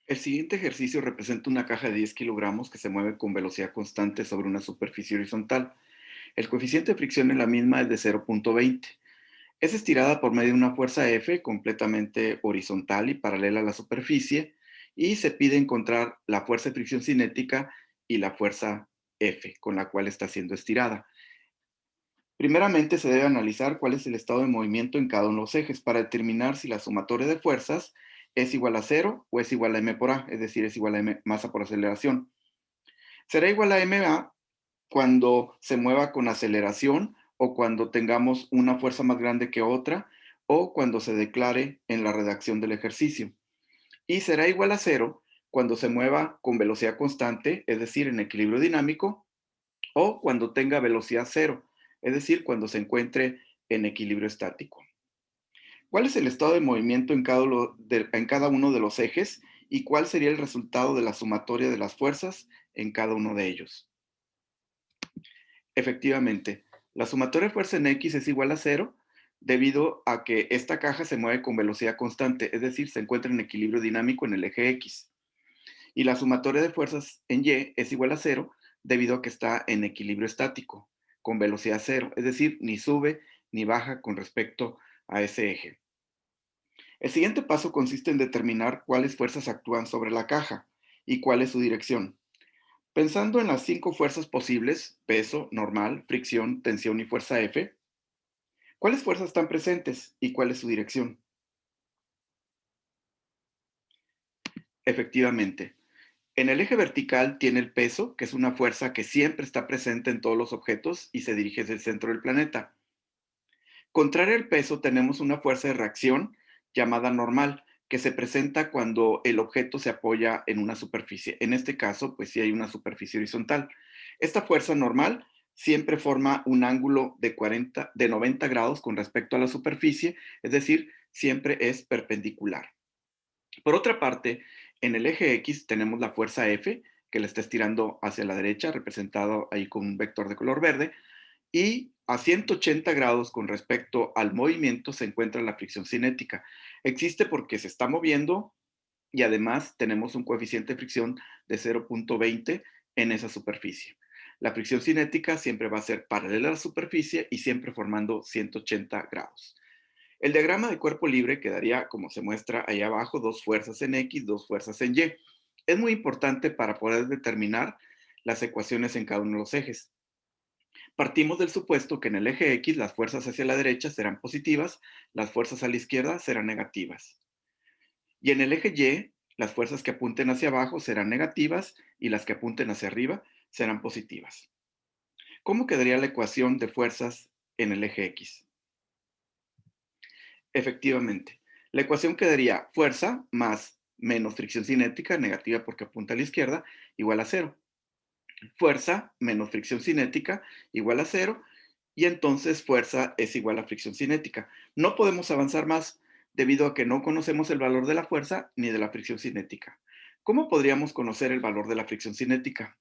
El siguiente ejercicio representa una caja de 10 kilogramos que se mueve con velocidad constante sobre una superficie horizontal. El coeficiente de fricción en la misma es de 0,20. Es estirada por medio de una fuerza F completamente horizontal y paralela a la superficie, y se pide encontrar la fuerza de fricción cinética y la fuerza F con la cual está siendo estirada. Primeramente se debe analizar cuál es el estado de movimiento en cada uno de los ejes para determinar si la sumatoria de fuerzas es igual a cero o es igual a m por a, es decir, es igual a m masa por aceleración. Será igual a ma cuando se mueva con aceleración o cuando tengamos una fuerza más grande que otra o cuando se declare en la redacción del ejercicio. Y será igual a cero cuando se mueva con velocidad constante, es decir, en equilibrio dinámico, o cuando tenga velocidad cero, es decir, cuando se encuentre en equilibrio estático. ¿Cuál es el estado de movimiento en cada uno de los ejes y cuál sería el resultado de la sumatoria de las fuerzas en cada uno de ellos? Efectivamente, la sumatoria de fuerza en X es igual a cero debido a que esta caja se mueve con velocidad constante, es decir, se encuentra en equilibrio dinámico en el eje X. Y la sumatoria de fuerzas en Y es igual a cero debido a que está en equilibrio estático, con velocidad cero, es decir, ni sube ni baja con respecto a ese eje. El siguiente paso consiste en determinar cuáles fuerzas actúan sobre la caja y cuál es su dirección. Pensando en las 5 fuerzas posibles, peso, normal, fricción, tensión y fuerza F, ¿cuáles fuerzas están presentes y cuál es su dirección? Efectivamente, en el eje vertical tiene el peso, que es una fuerza que siempre está presente en todos los objetos y se dirige hacia el centro del planeta. Contrario al peso, tenemos una fuerza de reacción llamada normal, que se presenta cuando el objeto se apoya en una superficie. En este caso, pues sí hay una superficie horizontal. Esta fuerza normal siempre forma un ángulo de 90 grados con respecto a la superficie, es decir, siempre es perpendicular. Por otra parte, en el eje X tenemos la fuerza F, que la está estirando hacia la derecha, representado ahí con un vector de color verde, y a 180 grados con respecto al movimiento se encuentra la fricción cinética. Existe porque se está moviendo y además tenemos un coeficiente de fricción de 0,20 en esa superficie. La fricción cinética siempre va a ser paralela a la superficie y siempre formando 180 grados. El diagrama de cuerpo libre quedaría, como se muestra ahí abajo, dos fuerzas en X, dos fuerzas en Y. Es muy importante para poder determinar las ecuaciones en cada uno de los ejes. Partimos del supuesto que en el eje X las fuerzas hacia la derecha serán positivas, las fuerzas a la izquierda serán negativas. Y en el eje Y, las fuerzas que apunten hacia abajo serán negativas y las que apunten hacia arriba serán positivas. ¿Cómo quedaría la ecuación de fuerzas en el eje X? Efectivamente, la ecuación quedaría fuerza más menos fricción cinética, negativa porque apunta a la izquierda, igual a cero. Fuerza menos fricción cinética igual a cero, y entonces fuerza es igual a fricción cinética. No podemos avanzar más debido a que no conocemos el valor de la fuerza ni de la fricción cinética. ¿Cómo podríamos conocer el valor de la fricción cinética?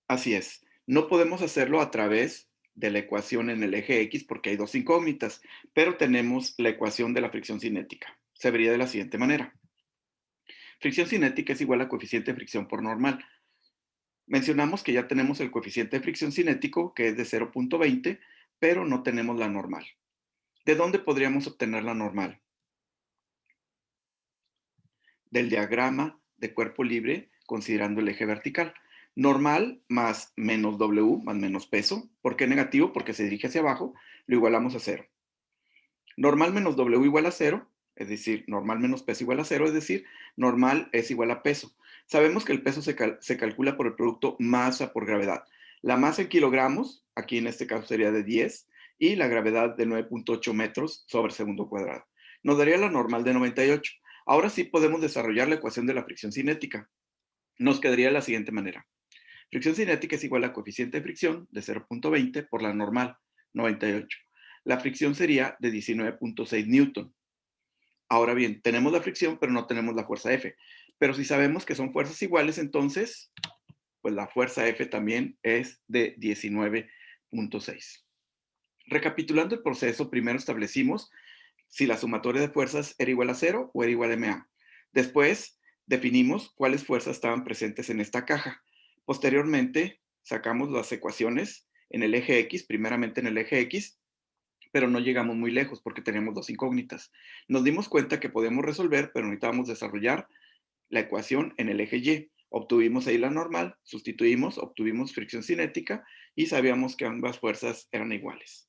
Así es, no podemos hacerlo a través de la ecuación en el eje X porque hay dos incógnitas, pero tenemos la ecuación de la fricción cinética. Se vería de la siguiente manera. Fricción cinética es igual a coeficiente de fricción por normal. Mencionamos que ya tenemos el coeficiente de fricción cinético, que es de 0,20, pero no tenemos la normal. ¿De dónde podríamos obtener la normal? Del diagrama de cuerpo libre, considerando el eje vertical. Normal más menos W más menos peso. ¿Por qué negativo? Porque se dirige hacia abajo, lo igualamos a cero. Normal menos W igual a cero, es decir, normal menos peso igual a cero, es decir, normal es igual a peso. Sabemos que el peso se calcula por el producto masa por gravedad. La masa en kilogramos, aquí en este caso sería de 10, y la gravedad de 9,8 metros sobre segundo cuadrado. Nos daría la normal de 98. Ahora sí podemos desarrollar la ecuación de la fricción cinética. Nos quedaría de la siguiente manera. Fricción cinética es igual a coeficiente de fricción de 0,20 por la normal, 98. La fricción sería de 19,6 newton. Ahora bien, tenemos la fricción, pero no tenemos la fuerza F. Pero si sabemos que son fuerzas iguales, entonces, pues la fuerza F también es de 19,6. Recapitulando el proceso, primero establecimos si la sumatoria de fuerzas era igual a cero o era igual a ma. Después definimos cuáles fuerzas estaban presentes en esta caja. Posteriormente sacamos las ecuaciones en el eje X, primeramente en el eje X, pero no llegamos muy lejos porque teníamos dos incógnitas. Nos dimos cuenta que podíamos resolver, pero necesitábamos desarrollar la ecuación en el eje Y. Obtuvimos ahí la normal, sustituimos, obtuvimos fricción cinética y sabíamos que ambas fuerzas eran iguales.